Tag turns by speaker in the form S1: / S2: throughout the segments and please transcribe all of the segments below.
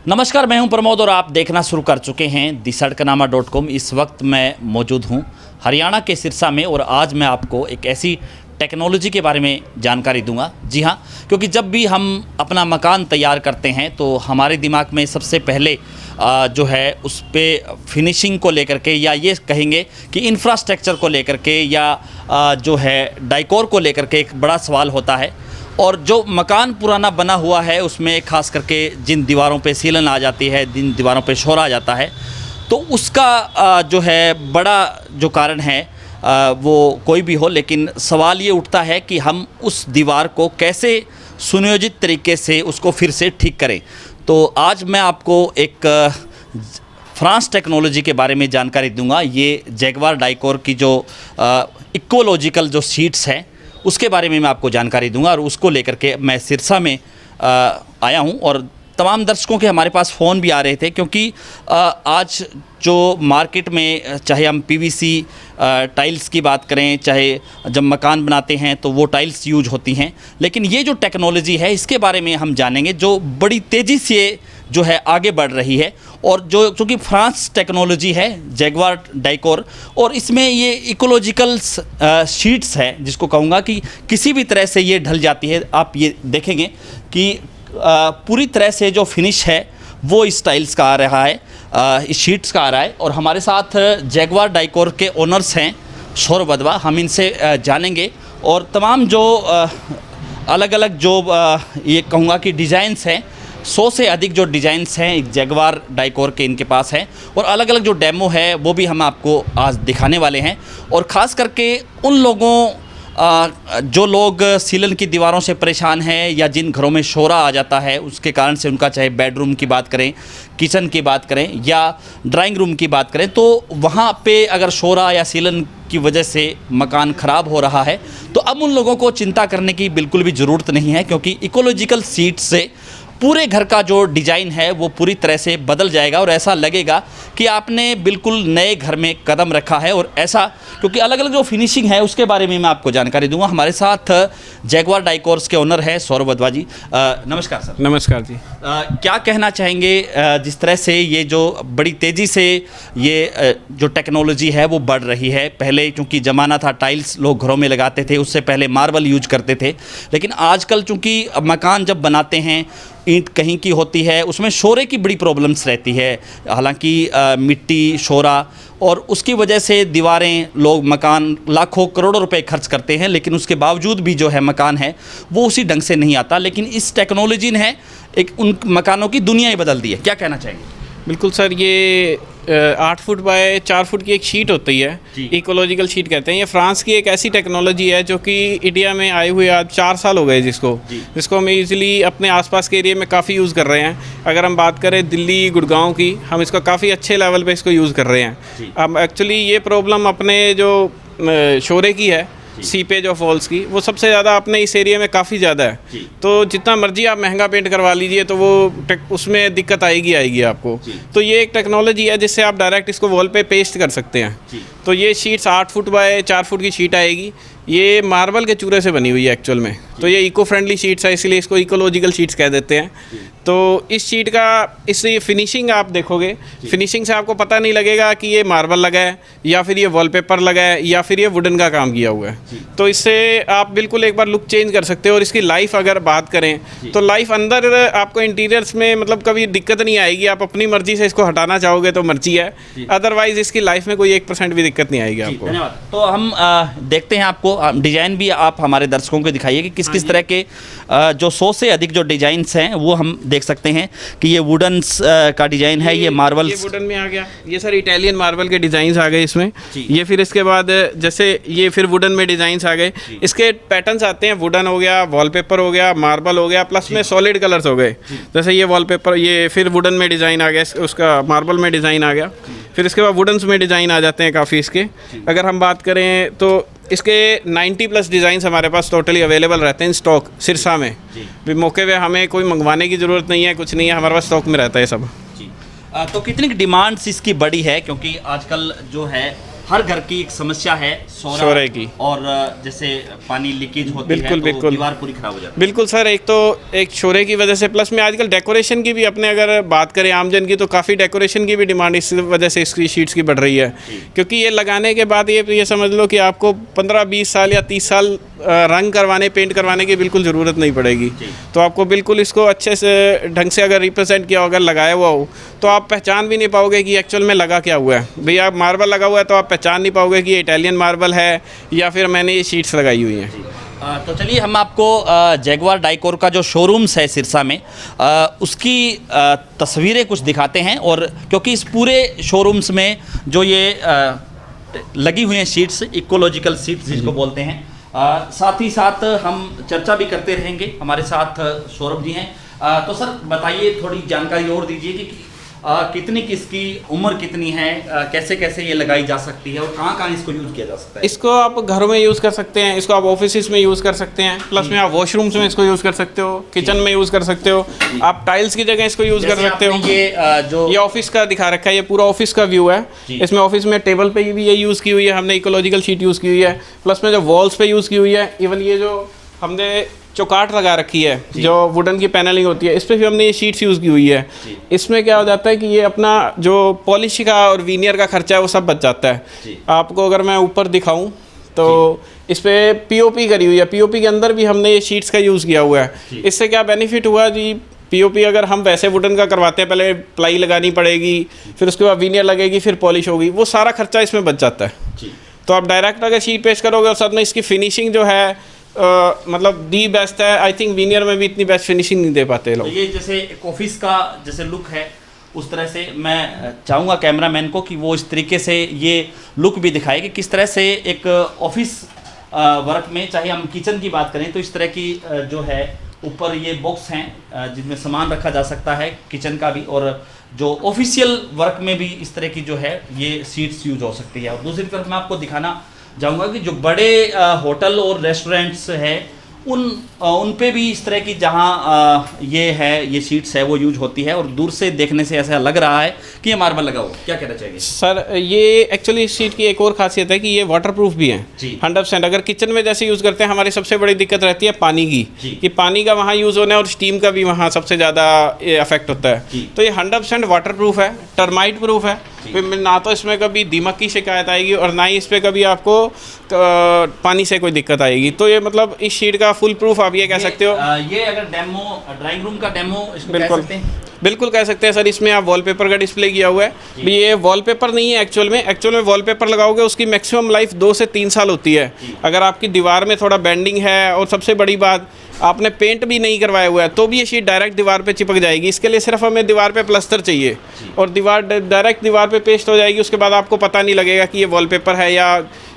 S1: नमस्कार, मैं हूं प्रमोद और आप देखना शुरू कर चुके हैं दिसड़कनामा.com। इस वक्त मैं मौजूद हूं हरियाणा के सिरसा में और आज मैं आपको एक ऐसी टेक्नोलॉजी के बारे में जानकारी दूंगा। जी हां, क्योंकि जब भी हम अपना मकान तैयार करते हैं तो हमारे दिमाग में सबसे पहले जो है उस पर फिनिशिंग को लेकर के, या ये कहेंगे कि इंफ्रास्ट्रक्चर को लेकर के, या जो है डाइकोर को लेकर के एक बड़ा सवाल होता है। और जो मकान पुराना बना हुआ है उसमें खास करके जिन दीवारों पे सीलन आ जाती है, जिन दीवारों पे शोर आ जाता है, तो उसका जो है बड़ा जो कारण है वो कोई भी हो, लेकिन सवाल ये उठता है कि हम उस दीवार को कैसे सुनियोजित तरीके से उसको फिर से ठीक करें। तो आज मैं आपको एक फ्रांस टेक्नोलॉजी के बारे में जानकारी दूंगा। ये जैगवार डाइकोर की जो इकोलॉजिकल जो शीट्स हैं उसके बारे में मैं आपको जानकारी दूंगा, और उसको लेकर के मैं सिरसा में आया हूं। और तमाम दर्शकों के हमारे पास फ़ोन भी आ रहे थे, क्योंकि आज जो मार्केट में चाहे हम पीवीसी टाइल्स की बात करें, चाहे जब मकान बनाते हैं तो वो टाइल्स यूज होती हैं, लेकिन ये जो टेक्नोलॉजी है इसके बारे में हम जानेंगे जो बड़ी तेज़ी से जो है आगे बढ़ रही है। और जो चूँकि फ्रांस टेक्नोलॉजी है जैगवार डाइकोर, और इसमें ये इकोलॉजिकल शीट्स है जिसको कहूँगा कि किसी भी तरह से ये ढल जाती है। आप ये देखेंगे कि पूरी तरह से जो फिनिश है वो इस टाइल्स का आ रहा है, इस शीट्स का आ रहा है। और हमारे साथ जैगवार डाइकोर के ओनर्स हैं सौरभ वधवा, हम इनसे जानेंगे और तमाम जो अलग अलग जो ये कहूँगा कि डिज़ाइंस हैं, 100 से अधिक जो डिज़ाइंस हैं एक जैगवार डाइकोर के इनके पास है, और अलग अलग जो डेमो है वो भी हम आपको आज दिखाने वाले हैं। और ख़ास करके उन लोगों जो लोग सीलन की दीवारों से परेशान हैं, या जिन घरों में शोरा आ जाता है उसके कारण से उनका, चाहे बेडरूम की बात करें, किचन की बात करें या ड्राइंग रूम की बात करें, तो वहाँ पे अगर शोरा या सीलन की वजह से मकान ख़राब हो रहा है तो अब उन लोगों को चिंता करने की बिल्कुल भी ज़रूरत नहीं है, क्योंकि इकोलॉजिकल सीट से पूरे घर का जो डिज़ाइन है वो पूरी तरह से बदल जाएगा और ऐसा लगेगा कि आपने बिल्कुल नए घर में कदम रखा है। और ऐसा क्योंकि अलग अलग जो फिनिशिंग है उसके बारे में मैं आपको जानकारी दूंगा। हमारे साथ जैगवार डाइकोर्स के ओनर हैं सौरभ वधवा जी। नमस्कार सर।
S2: नमस्कार जी।
S1: क्या कहना चाहेंगे, जिस तरह से ये जो बड़ी तेज़ी से ये जो टेक्नोलॉजी है वो बढ़ रही है। पहले चूँकि ज़माना था टाइल्स लोग घरों में लगाते थे, उससे पहले मार्बल यूज करते थे, लेकिन आजकल चूँकि मकान जब बनाते हैं ईंट कहीं की होती है, उसमें शोरे की बड़ी प्रॉब्लम्स रहती है। हालांकि मिट्टी, शोरा, और उसकी वजह से दीवारें, लोग मकान लाखों करोड़ों रुपए खर्च करते हैं, लेकिन उसके बावजूद भी जो है मकान है वो उसी ढंग से नहीं आता। लेकिन इस टेक्नोलॉजी ने एक उन मकानों की दुनिया ही बदल दी है। क्या कहना चाहेंगे?
S2: बिल्कुल सर, ये 8 फुट बाय 4 फुट की एक शीट होती है, इकोलॉजिकल शीट कहते हैं। ये फ्रांस की एक ऐसी टेक्नोलॉजी है जो कि इंडिया में आए हुए आज 4 साल हो गए, जिसको हम ईजिली अपने आसपास के एरिया में काफ़ी यूज़ कर रहे हैं। अगर हम बात करें दिल्ली, गुड़गांव की, हम इसका काफ़ी अच्छे लेवल पे इसको यूज़ कर रहे हैं। अब एक्चुअली ये प्रॉब्लम अपने जो शोरे की है, सीपेज ऑफ वॉल्स की, वो सबसे ज़्यादा अपने इस एरिया में काफ़ी ज़्यादा है। तो जितना मर्जी आप महंगा पेंट करवा लीजिए तो वो उसमें दिक्कत आएगी आपको। तो ये एक टेक्नोलॉजी है जिससे आप डायरेक्ट इसको वॉल पे पेस्ट कर सकते हैं। तो ये शीट्स 8 फुट बाय 4 फुट की शीट आएगी। ये मार्बल के चूरे से बनी हुई है एक्चुअल में, तो ये इको फ्रेंडली शीट्स है, इसलिए इसको इकोलॉजिकल शीट्स कह देते हैं। तो इस शीट का, इससे फिनिशिंग आप देखोगे, फिनिशिंग से आपको पता नहीं लगेगा कि ये मार्बल लगा है या फिर ये वॉलपेपर लगा है या फिर ये वुडन का काम किया हुआ है। तो इससे आप बिल्कुल एक बार लुक चेंज कर सकते हो। और इसकी लाइफ अगर बात करें तो लाइफ अंदर आपको इंटीरियर्स में मतलब कभी दिक्कत नहीं आएगी। आप अपनी मर्जी से इसको हटाना चाहोगे तो मर्जी है, अदरवाइज इसकी लाइफ में कोई 1% भी दिक्कत नहीं आएगी आपको।
S1: धन्यवाद। तो हम देखते हैं, आपको डिज़ाइन भी आप हमारे दर्शकों को दिखाइए कि किस किस तरह के जो 100 से अधिक जो डिज़ाइंस हैं वो हम देख सकते हैं कि ये वुडन्स का डिज़ाइन है, ये मार्बल,
S2: ये वुडन में आ गया। ये सर इटालियन मार्बल के डिज़ाइंस आ गए इसमें। ये फिर इसके बाद जैसे ये फिर वुडन में डिज़ाइंस आ गए। इसके पैटर्न्स आते हैं, वुडन हो गया, वॉलपेपर हो गया, मार्बल हो गया, प्लस में सॉलिड कलर्स हो गए। जैसे ये वॉलपेपर, ये फिर वुडन में डिज़ाइन आ गया, उसका मार्बल में डिज़ाइन आ गया। फिर इसके बाद वुडन्स में डिज़ाइन आ जाते हैं काफ़ी इसके। अगर हम बात करें तो इसके 90+ डिज़ाइंस हमारे पास टोटली अवेलेबल रहते हैं स्टॉक सिरसा में। भी मौके पे हमें कोई मंगवाने की ज़रूरत नहीं है, कुछ नहीं है, हमारे पास स्टॉक में रहता है सब।
S1: तो कितनी डिमांड्स इसकी बड़ी है, क्योंकि आजकल जो है हर घर की एक समस्या है
S2: शोरे की।
S1: और जैसे पानी लीकेज होती
S2: बिल्कुल,
S1: है तो
S2: बिल्कुल।
S1: दीवार पूरी खराब हो जाती है।
S2: बिल्कुल सर, एक तो एक शोरे की वजह से, प्लस में आजकल डेकोरेशन की भी, अपने अगर बात करें आमजन की, तो काफ़ी डेकोरेशन की भी डिमांड इस वजह से इसकी शीट्स की बढ़ रही है। क्योंकि ये लगाने के बाद ये समझ लो कि आपको 15-20 साल या 30 साल रंग करवाने, पेंट करवाने की बिल्कुल ज़रूरत नहीं पड़ेगी। तो आपको बिल्कुल इसको अच्छे से ढंग से अगर रिप्रेजेंट किया, अगर लगाया हुआ हो, तो आप पहचान भी नहीं पाओगे कि एक्चुअल में लगा क्या हुआ है। भैया मार्बल लगा हुआ है तो आप पहचान नहीं पाओगे कि ये इटालियन मार्बल है या फिर मैंने ये शीट्स लगाई हुई हैं।
S1: तो चलिए हम आपको जैगुआर डाइकोर का जो शोरूम्स है सिरसा में उसकी तस्वीरें कुछ दिखाते हैं। और क्योंकि इस पूरे शोरूम्स में जो ये लगी हुई हैं शीट्स, इकोलॉजिकल शीट्स जिसको बोलते हैं, साथ ही साथ हम चर्चा भी करते रहेंगे। हमारे साथ सौरभ जी हैं। तो सर बताइए, थोड़ी जानकारी और दीजिए कि कितनी किसकी उम्र कितनी है, कैसे कैसे ये लगाई जा सकती है और कहाँ कहाँ इसको यूज़ किया जा सकता है।
S2: इसको आप घरों में यूज़ कर सकते हैं, इसको आप ऑफिस में यूज़ कर सकते हैं, प्लस में आप वॉशरूम्स में इसको यूज़ कर सकते हो, किचन में यूज़ कर सकते हो, आप टाइल्स की जगह इसको यूज़ कर सकते हो। ये ऑफिस का दिखा रखा है, ये पूरा ऑफिस का व्यू है। इसमें ऑफिस में टेबल पे भी ये यूज़ की हुई है हमने, इकोलॉजिकल शीट यूज़ की हुई है। प्लस में जो वॉल्स पे यूज़ की हुई है, इवन ये जो हमने चौकाट लगा रखी है, जो वुडन की पैनलिंग होती है, इस पे भी हमने ये शीट्स यूज़ की हुई है। इसमें क्या हो जाता है कि ये अपना जो पॉलिश का और वीनियर का खर्चा है वो सब बच जाता है। आपको अगर मैं ऊपर दिखाऊं तो इस पे पीओपी करी हुई है, पीओपी के अंदर भी हमने ये शीट्स का यूज़ किया हुआ है। इससे क्या बेनिफिट हुआ जी, पीओपी अगर हम वैसे वुडन का करवाते हैं, पहले प्लाई लगानी पड़ेगी, फिर उसके बाद वीनियर लगेगी, फिर पॉलिश होगी, वो सारा खर्चा इसमें बच जाता है। तो आप डायरेक्ट अगर शीट पेश करोगे और साथ में इसकी फिनिशिंग जो है मतलब दी बेस्ट है। आई थिंक वीनियर में भी इतनी बेस्ट फिनिशिंग नहीं दे पाते लोग।
S1: तो ये जैसे एक ऑफिस का जैसे लुक है, उस तरह से मैं चाहूँगा कैमरामैन को कि वो इस तरीके से ये लुक भी दिखाए कि किस तरह से एक ऑफिस वर्क में, चाहे हम किचन की बात करें तो इस तरह की जो है ऊपर ये बॉक्स हैं जिसमें सामान रखा जा सकता है किचन का भी, और जो ऑफिशियल वर्क में भी इस तरह की जो है ये सीट्स यूज हो सकती है। और दूसरी तरफ मैं आपको दिखाना चाहूँगा कि जो बड़े होटल और रेस्टोरेंट्स हैं उन पे भी इस तरह की जहाँ ये शीट्स है वो यूज होती है, और दूर से देखने से ऐसा लग रहा है कि ये मार्बल लगा हुआ। क्या कहना चाहिए
S2: सर? ये एक्चुअली इस शीट की एक और खासियत है कि ये वाटरप्रूफ भी है 100%। अगर किचन में जैसे यूज़ करते हैं, हमारी सबसे बड़ी दिक्कत रहती है पानी की, कि पानी का वहाँ यूज़ होना है और स्टीम का भी वहाँ सबसे ज़्यादा अफेक्ट होता है। तो ये 100% वाटरप्रूफ है, टर्माइट प्रूफ है, ना तो इसमें कभी दीमक की शिकायत आएगी और ना ही इस पर कभी आपको पानी से कोई दिक्कत आएगी। तो ये मतलब इस शीट का फुल प्रूफ आप ये कह सकते हो।
S1: ये अगर डेमो, ड्राइंग रूम का डेमो इसको
S2: बिल्कुल
S1: कह सकते हैं?
S2: बिल्कुल कह सकते हैं सर। इसमें आप वॉलपेपर का डिस्प्ले किया हुआ है। ये वॉलपेपर नहीं है एक्चुअल में वॉलपेपर लगाओगे उसकी मैक्सिमम लाइफ 2 से 3 साल होती है। अगर आपकी दीवार में थोड़ा बेंडिंग है और सबसे बड़ी बात आपने पेंट भी नहीं करवाया हुआ है तो भी ये शीट डायरेक्ट दीवार पे चिपक जाएगी। इसके लिए सिर्फ हमें दीवार पे प्लास्टर चाहिए और दीवार डायरेक्ट दीवार पे पेस्ट हो जाएगी। उसके बाद आपको पता नहीं लगेगा कि ये वॉलपेपर है या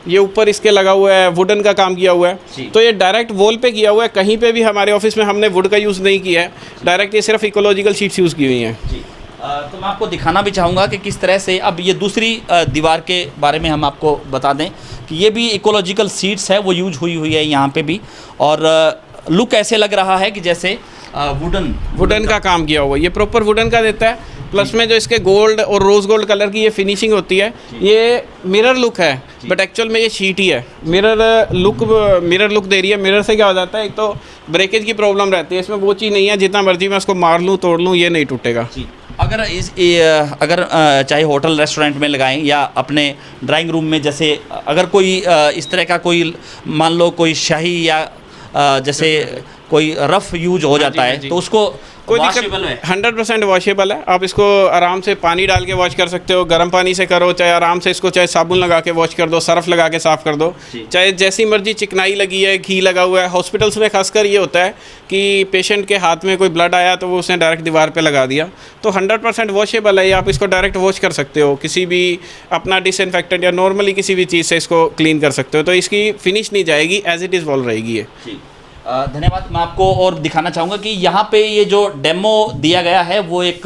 S2: ये ऊपर इसके लगा हुआ है, वुडन का काम किया हुआ है। तो ये डायरेक्ट वॉल पे किया हुआ है। कहीं पे भी हमारे ऑफिस में हमने वुड का यूज़ नहीं किया है, डायरेक्ट ये सिर्फ इकोलॉजिकल शीट्स यूज़ की हुई हैं।
S1: तो मैं आपको दिखाना भी चाहूँगा कि किस तरह से, अब ये दूसरी दीवार के बारे में हम आपको बता दें कि ये भी इकोलॉजिकल शीट्स है, वो यूज हुई है यहाँ पे भी। और लुक ऐसे लग रहा है कि जैसे
S2: वुडन का काम किया हुआ, ये प्रॉपर वुडन का देता है। प्लस में जो इसके गोल्ड और रोज़ गोल्ड कलर की ये फिनिशिंग होती है, ये मिरर लुक है बट एक्चुअल में ये शीट ही है। मिरर लुक दे रही है। मिरर से क्या हो जाता है, एक तो ब्रेकेज की प्रॉब्लम रहती है, इसमें वो चीज़ नहीं है। जितना मर्जी मैं उसको मार लूँ तोड़ लूँ ये नहीं टूटेगा।
S1: अगर चाहे होटल रेस्टोरेंट में लगाएं या अपने ड्राइंग रूम में, जैसे अगर कोई इस तरह का कोई मान लो कोई शाही या जैसे कोई रफ यूज हो जाता है तो उसको
S2: कोई दिक्कत 100% वॉशेबल है। आप इसको आराम से पानी डाल के वॉश कर सकते हो, गर्म पानी से करो, चाहे आराम से इसको चाहे साबुन लगा के वॉश कर दो, सर्फ लगा के साफ़ कर दो, चाहे जैसी मर्जी चिकनाई लगी है, घी लगा हुआ है। हॉस्पिटल्स में खासकर ये होता है कि पेशेंट के हाथ में कोई ब्लड आया तो वो उसने डायरेक्ट दीवार पे लगा दिया। तो 100% वॉशेबल है। आप इसको डायरेक्ट वॉश कर सकते हो, किसी भी अपना डिसइंफेक्टेंट या नॉर्मली किसी भी चीज़ से इसको क्लीन कर सकते हो। तो इसकी फिनिश नहीं जाएगी, एज इट इज़ वॉल रहेगी ये।
S1: धन्यवाद। मैं आपको और दिखाना चाहूँगा कि यहाँ पे ये जो डेमो दिया गया है वो एक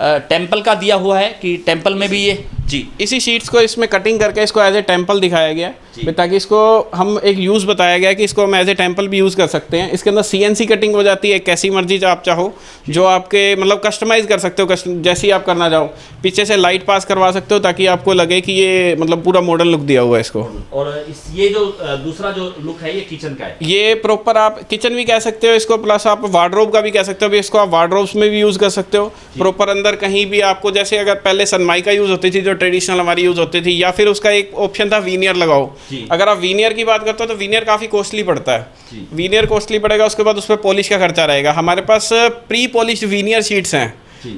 S1: टेम्पल का दिया हुआ है कि टेम्पल में भी ये जी
S2: इसी शीट्स को इसमें कटिंग करके इसको एज ए टेम्पल दिखाया गया है, ताकि इसको हम एक यूज़ बताया गया है कि इसको हम एज ए टेम्पल भी यूज़ कर सकते हैं। इसके अंदर CNC कटिंग हो जाती है, कैसी मर्जी जो आप चाहो, जो आपके मतलब कस्टमाइज़ कर सकते हो, जैसी आप करना चाहो। पीछे से लाइट पास करवा सकते हो ताकि आपको लगे कि ये मतलब पूरा मॉडर्न लुक दिया हुआ है इसको।
S1: और ये जो दूसरा जो लुक है ये किचन का है,
S2: ये प्रॉपर आप किचन भी कह सकते हो इसको, प्लस आप वार्डरोब का भी कह सकते हो। इसको आप वार्डरोब्स में भी यूज़ कर सकते हो। प्रॉपर अंदर कहीं भी आपको, जैसे अगर पहले सनमाइका यूज़ होती थी जो ट्रेडिशनल हमारी यूज़ होती थी, या फिर उसका एक ऑप्शन था वीनियर लगाओ। अगर आप वीनियर की बात करते हो तो वीनियर काफ़ी कॉस्टली पड़ता है। वीनियर कॉस्टली पड़ेगा, उसके बाद उस पर पॉलिश का खर्चा रहेगा। हमारे पास प्री पॉलिश्ड वीनियर शीट्स हैं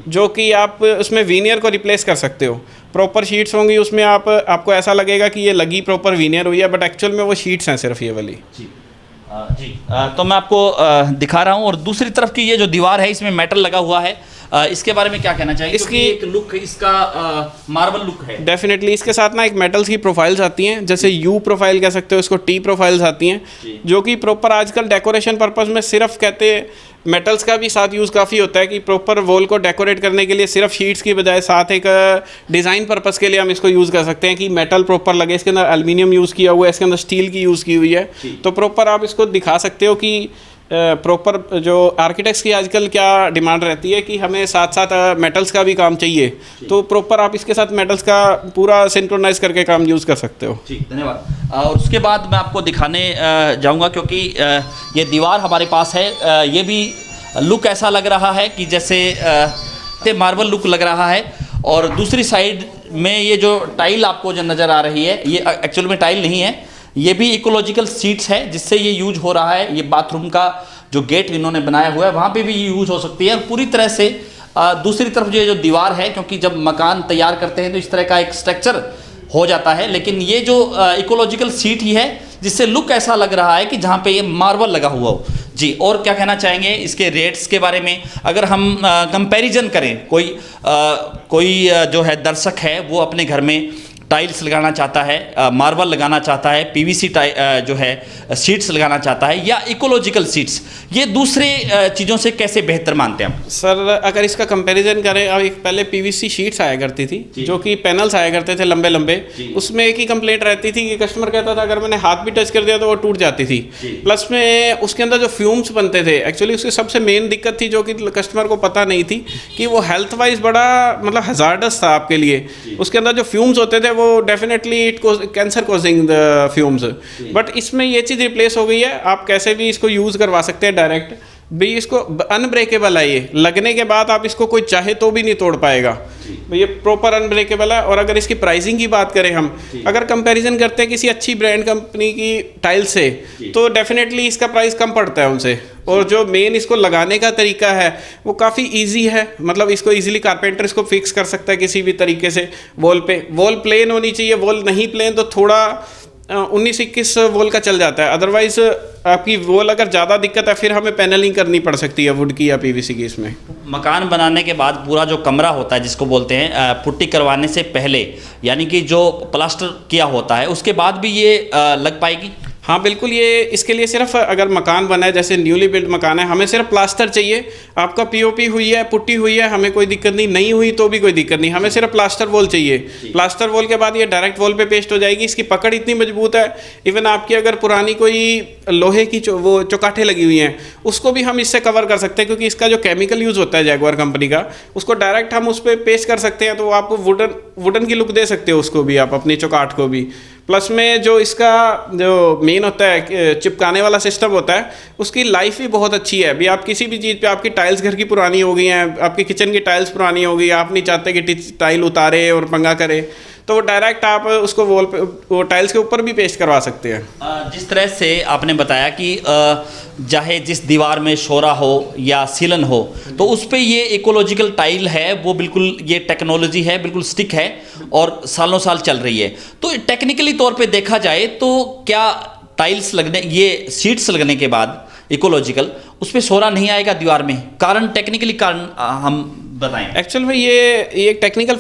S2: जो कि आप उसमें वीनियर को रिप्लेस कर सकते हो। प्रॉपर शीट्स होंगी उसमें, आपको ऐसा लगेगा कि ये लगी प्रॉपर वीनियर हुई है, बट एक्चुअल में वो शीट्स हैं सिर्फ ये वाली।
S1: तो मैं आपको दिखा रहा हूँ। और दूसरी तरफ की ये जो दीवार है इसमें मेटल लगा हुआ है, इसके बारे में क्या कहना चाहिए?
S2: इसकी
S1: एक लुक, इसका मार्बल लुक है
S2: डेफिनेटली। इसके साथ ना एक मेटल्स की प्रोफाइल्स आती हैं, जैसे यू प्रोफाइल कह सकते हो इसको, टी प्रोफाइल्स आती हैं, जो कि प्रॉपर आजकल डेकोरेशन पर्पस में सिर्फ कहते हैं। मेटल्स का भी साथ यूज़ काफ़ी होता है कि प्रॉपर वॉल को डेकोरेट करने के लिए सिर्फ शीट्स की बजाय साथ एक डिज़ाइन पर्पस के लिए हम इसको यूज़ कर सकते हैं कि मेटल प्रॉपर लगे। इसके अंदर एल्युमिनियम यूज़ किया हुआ है, इसके अंदर स्टील की यूज़ की हुई है, तो प्रॉपर आप इसको दिखा सकते हो कि प्रॉपर जो आर्किटेक्ट्स की आजकल क्या डिमांड रहती है कि हमें साथ साथ मेटल्स का भी काम चाहिए, तो प्रॉपर आप इसके साथ मेटल्स का पूरा सिंक्रोनाइज करके काम यूज़ कर सकते हो।
S1: ठीक, धन्यवाद। और उसके बाद मैं आपको दिखाने जाऊंगा, क्योंकि ये दीवार हमारे पास है, ये भी लुक ऐसा लग रहा है कि जैसे मार्बल लुक लग रहा है। और दूसरी साइड में ये जो टाइल आपको जो नज़र आ रही है, ये एक्चुअल में टाइल नहीं है, ये भी इकोलॉजिकल सीट्स है जिससे ये यूज हो रहा है। ये बाथरूम का जो गेट इन्होंने बनाया हुआ है वहाँ पे भी ये यूज हो सकती है। पूरी तरह से दूसरी तरफ ये जो दीवार है, क्योंकि जब मकान तैयार करते हैं तो इस तरह का एक स्ट्रक्चर हो जाता है, लेकिन ये जो इकोलॉजिकल सीट ही है जिससे लुक ऐसा लग रहा है कि जहाँ पे ये मार्बल लगा हुआ हो। जी, और क्या कहना चाहेंगे इसके रेट्स के बारे में? अगर हम कंपैरिजन करें, कोई जो है दर्शक है वो अपने घर में टाइल्स लगाना चाहता है, मार्बल लगाना चाहता है, PVC जो है सीट्स लगाना चाहता है, या इकोलॉजिकल सीट्स, ये दूसरे चीज़ों से कैसे बेहतर मानते हैं आप?
S2: सर अगर इसका कंपैरिजन करें, अब एक पहले PVC शीट्स आया करती थी जो कि पैनल्स आया करते थे लंबे लंबे, उसमें एक ही कंप्लेंट रहती थी कि कस्टमर कहता था अगर मैंने हाथ भी टच कर दिया तो वो टूट जाती थी। प्लस में उसके अंदर जो फ्यूम्स बनते थे, एक्चुअली उसकी सबसे मेन दिक्कत थी जो कि कस्टमर को पता नहीं थी कि वो हेल्थ वाइज बड़ा मतलब हजार्डस था आपके लिए। उसके अंदर जो फ्यूम्स होते थे वो definitely it cancer causing the fumes, but इसमें ये चीज़ रिप्लेस हो गई है। आप कैसे भी इसको यूज़ करवा सकते हैं डायरेक्ट भी, इसको अनब्रेकेबल है, ये लगने के बाद आप इसको कोई चाहे तो भी नहीं तोड़ पाएगा, ये प्रॉपर अनब्रेकेबल है। और अगर इसकी प्राइसिंग की बात करें हम, अगर कंपैरिजन करते हैं किसी अच्छी ब्रांड कंपनी की टाइल से, तो डेफिनेटली इसका प्राइस कम पड़ता है उनसे। और जो मेन इसको लगाने का तरीका है वो काफ़ी इजी है, मतलब इसको इजीली कारपेंटर इसको फिक्स कर सकता है किसी भी तरीके से। वॉल पे वॉल प्लेन होनी चाहिए, वॉल नहीं प्लेन तो थोड़ा 19-21 वॉल का चल जाता है। अदरवाइज आपकी वॉल अगर ज़्यादा दिक्कत है फिर हमें पैनलिंग करनी पड़ सकती है वुड की या PVC की। इसमें
S1: मकान बनाने के बाद पूरा जो कमरा होता है जिसको बोलते हैं, पुट्टी करवाने से पहले, यानी कि जो प्लास्टर किया होता है उसके बाद भी ये लग पाएगी?
S2: हाँ बिल्कुल, ये इसके लिए सिर्फ अगर मकान बना है, जैसे न्यूली बिल्ड मकान है, हमें सिर्फ प्लास्टर चाहिए। आपका POP हुई है, पुट्टी हुई है, हमें कोई दिक्कत नहीं हुई तो भी कोई दिक्कत नहीं, हमें सिर्फ प्लास्टर वॉल चाहिए। प्लास्टर वॉल के बाद ये डायरेक्ट वॉल पे पेस्ट हो जाएगी। इसकी पकड़ इतनी मजबूत है, इवन आपकी अगर पुरानी कोई लोहे की वो चौकाठें लगी हुई हैं उसको भी हम इससे कवर कर सकते हैं, क्योंकि इसका जो केमिकल यूज़ होता है जैगुआर कंपनी का, उसको डायरेक्ट हम उस पर पेस्ट कर सकते हैं, तो आप वुडन की लुक दे सकते हो उसको भी, आप अपनी चौकाठ को भी। प्लस में जो इसका जो मेन होता है चिपकाने वाला सिस्टम होता है, उसकी लाइफ भी बहुत अच्छी है। अभी आप किसी भी चीज़ पे, आपकी टाइल्स घर की पुरानी हो गई हैं, आपकी किचन की टाइल्स पुरानी हो गई, आप नहीं चाहते कि टाइल उतारे और पंगा करे, तो वो डायरेक्ट आप उसको वॉल पे, वो टाइल्स के ऊपर भी पेस्ट करवा सकते हैं।
S1: जिस तरह से आपने बताया कि चाहे जिस दीवार में शोरा हो या सीलन हो, तो उस पे ये इकोलॉजिकल टाइल है, वो बिल्कुल ये टेक्नोलॉजी है, बिल्कुल स्टिक है और सालों साल चल रही है। तो टेक्निकली तौर पे देखा जाए तो क्या टाइल्स लगने, ये सीट्स लगने के बाद इकोलॉजिकल, उस पर शोरा नहीं आएगा दीवार में? कारण, टेक्निकली कारण हम बताएं।
S2: एक्चुअल में ये एक टेक्निकल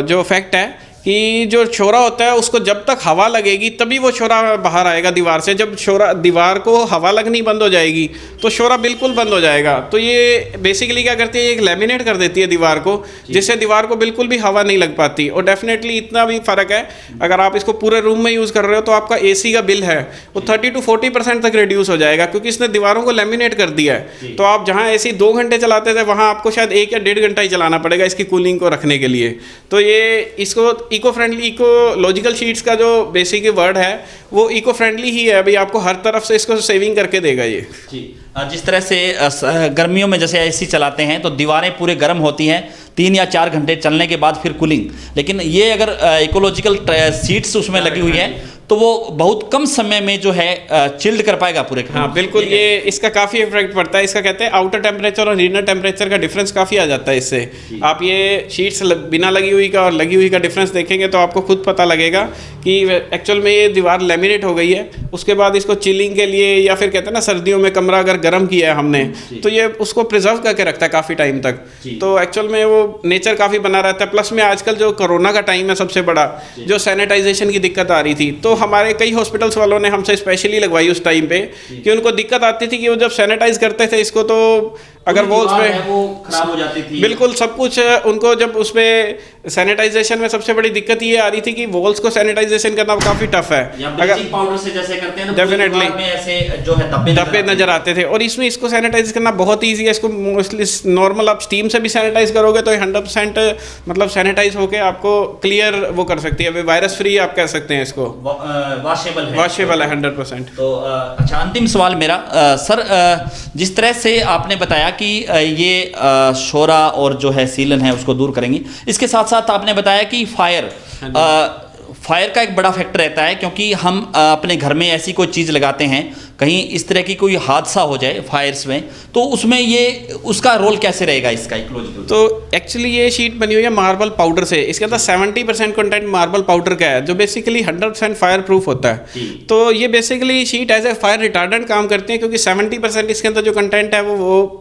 S2: जो फैक्ट है कि जो शोरा होता है उसको जब तक हवा लगेगी तभी वो शोरा बाहर आएगा दीवार से। जब शोरा दीवार को हवा लगनी बंद हो जाएगी तो शोरा बिल्कुल बंद हो जाएगा। तो ये बेसिकली क्या करती है, एक लैमिनेट कर देती है दीवार को, जिससे दीवार को बिल्कुल भी हवा नहीं लग पाती। और डेफिनेटली इतना भी फ़र्क है, अगर आप इसको पूरे रूम में यूज़ कर रहे हो तो आपका AC का बिल है वो 30 to 40% तक रिड्यूस हो जाएगा, क्योंकि इसने दीवारों को लैमिनेट कर दिया है। तो आप जहाँ AC 2 घंटे चलाते थे वहाँ आपको शायद 1 या 1.5 घंटा ही चलाना पड़ेगा इसकी कूलिंग को रखने के लिए। तो ये इसको इको फ्रेंडली, इकोलॉजिकल शीट्स का जो बेसिक वर्ड है वो इको फ्रेंडली ही है। अभी आपको हर तरफ से इसको सेविंग करके देगा ये।
S1: जिस तरह से गर्मियों में जैसे एसी चलाते हैं तो दीवारें पूरे गर्म होती हैं 3 या 4 घंटे चलने के बाद फिर कूलिंग, लेकिन ये अगर इकोलॉजिकल सीट्स उसमें लगी हुई है तो वो बहुत कम समय में जो है चिल्ड कर पाएगा पूरे।
S2: हाँ बिल्कुल, ये इसका काफ़ी इफेक्ट पड़ता है। इसका कहते हैं आउटर टेम्परेचर और इनर टेम्परेचर का डिफरेंस काफ़ी आ जाता है इससे। आप ये शीट्स बिना लगी हुई का और लगी हुई का डिफरेंस देखेंगे तो आपको खुद पता लगेगा कि एक्चुअल में ये दीवार लेमिनेट हो गई है। उसके बाद इसको चिलिंग के लिए, या फिर कहते हैं ना सर्दियों में कमरा अगर गर्म किया है हमने तो ये उसको प्रिजर्व करके रखता है काफ़ी टाइम तक। तो एक्चुअल में वो नेचर काफ़ी बना रहता है। प्लस में आजकल जो कोरोना का टाइम है सबसे बड़ा, जो सैनिटाइजेशन की दिक्कत आ रही थी, तो हमारे कई हॉस्पिटल्स वालों ने हमसे स्पेशली लगवाई उस टाइम पे कि उनको दिक्कत आती थी कि वो जब सैनिटाइज करते थे इसको तो अगर वॉल्स पे
S1: वो खराब हो जाती थी,
S2: बिल्कुल सब कुछ उनको। जब उस पे सैनिटाइजेशन में सबसे बड़ी दिक्कत ये आ रही थी कि वॉल्स को सैनिटाइजेशन करना काफ़ी टफ है।
S1: अगर पाउडर से जैसे करते हैं ना
S2: डेफिनेटली
S1: ऐसे जो है
S2: धब्बे नजर आते थे, और इसमें इसको सैनिटाइज करना बहुत ईजी है। इसको मोस्टली नॉर्मल आप स्टीम से भी सैनिटाइज करोगे तो 100% मतलब सैनिटाइज होके आपको क्लियर वो कर सकती है, वायरस फ्री आप कह सकते हैं इसको। वॉशेबल है 100%।
S1: तो अच्छा, अंतिम सवाल मेरा सर, जिस तरह से आपने बताया कि ये शोरा और जो है सीलन है उसको दूर करेंगी, इसके साथ साथ आपने बताया कि फायर का एक बड़ा फैक्टर रहता है, क्योंकि हम अपने घर में ऐसी कोई चीज़ लगाते हैं, कहीं इस तरह की कोई हादसा हो जाए फायर्स में, तो उसमें ये उसका रोल कैसे रहेगा इसका इकोलॉजिकल?
S2: तो एक्चुअली ये शीट बनी हुई है मार्बल पाउडर से। इसके अंदर 70% कंटेंट मार्बल पाउडर का है, जो बेसिकली 100% फायर प्रूफ होता है। तो ये basically sheet as a fire retardant काम करती है, क्योंकि 70% इसके अंदर जो कंटेंट है वो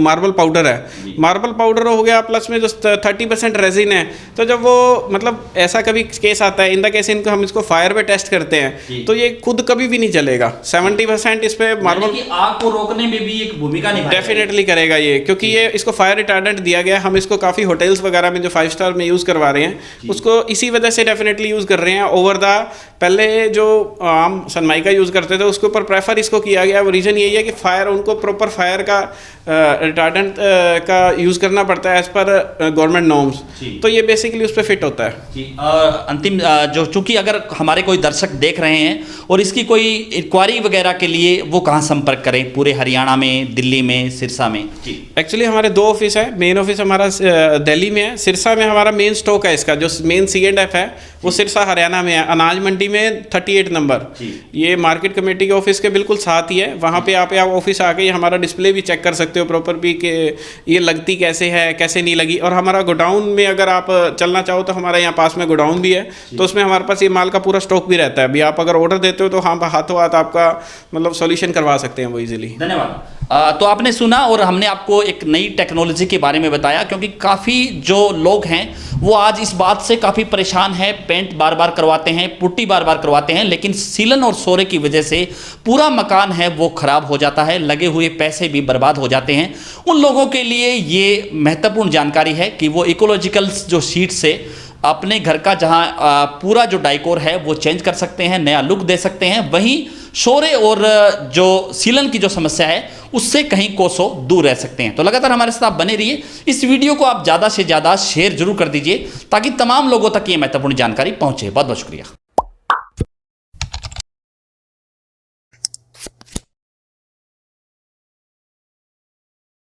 S2: मार्बल पाउडर है। मार्बल पाउडर हो गया, प्लस में जो 30% रेजिन है। तो जब वो मतलब ऐसा कभी केस आता है, इन द केस इनको हम इसको फायर पे टेस्ट करते हैं, तो ये खुद कभी भी नहीं चलेगा। 70% इस पे मार्बल
S1: आग को रोकने में भी एक भूमिका निभाएगा,
S2: डेफिनेटली करेगा ये, क्योंकि ये इसको फायर रिटार्डेंट दिया गया है। हम इसको काफ़ी होटल्स वगैरह में जो 5 स्टार में यूज़ करवा रहे हैं उसको इसी वजह से डेफिनेटली यूज़ कर रहे हैं ओवर द पहले जो आम सनमाइका यूज़ करते थे उसके ऊपर प्रेफर इसको किया गया। वो रीज़न यही है कि फायर उनको प्रॉपर फायर का रिटार्डेंट का यूज़ करना पड़ता है एज पर गवर्नमेंट नॉर्म्स। तो ये बेसिकली उस पर फिट होता है।
S1: अंतिम जो चूंकि अगर हमारे कोई दर्शक देख रहे हैं और इसकी कोई इंक्वायरी वगैरह के लिए वो कहाँ संपर्क करें, पूरे हरियाणा में, दिल्ली में, सिरसा में?
S2: एक्चुअली हमारे 2 ऑफिस है। मेन ऑफिस हमारा दिल्ली में है, सिरसा में हमारा मेन स्टॉक है इसका, जो मेन C&F है वो सिरसा हरियाणा में है, अनाज मंडी में 38 नंबर। ये मार्केट कमेटी के ऑफिस के बिल्कुल साथ ही है। वहाँ पे आप ऑफिस आके हमारा डिस्प्ले भी चेक कर सकते हो प्रॉपर भी कि ये लगती कैसे है, कैसे नहीं लगी। और हमारा गोडाउन में अगर आप चलना चाहो तो हमारे यहाँ पास में गोडाउन भी है, तो उसमें हमारे पास ये माल का पूरा स्टॉक भी रहता है। अभी आप अगर ऑर्डर देते हो तो हाँ हाथों हाथ आपका मतलब सॉल्यूशन करवा सकते हैं वो इजीली।
S1: धन्यवाद। तो आपने सुना और हमने आपको एक नई टेक्नोलॉजी के बारे में बताया, क्योंकि काफ़ी जो लोग हैं वो आज इस बात से काफ़ी परेशान हैं, पेंट बार बार करवाते हैं, पुट्टी बार बार करवाते हैं, लेकिन सीलन और सोरे की वजह से पूरा मकान है वो ख़राब हो जाता है, लगे हुए पैसे भी बर्बाद हो जाते हैं। उन लोगों के लिए ये महत्वपूर्ण जानकारी है कि वो इकोलॉजिकल जो शीट से अपने घर का जहां पूरा जो डाइकोर है वो चेंज कर सकते हैं, नया लुक दे सकते हैं, वहीं शोरे और जो सीलन की जो समस्या है उससे कहीं कोसों दूर रह सकते हैं। तो लगातार हमारे साथ आप बने रहिए। इस वीडियो को आप ज़्यादा से ज़्यादा शेयर जरूर कर दीजिए ताकि तमाम लोगों तक ये महत्वपूर्ण जानकारी पहुंचे। बहुत बहुत शुक्रिया।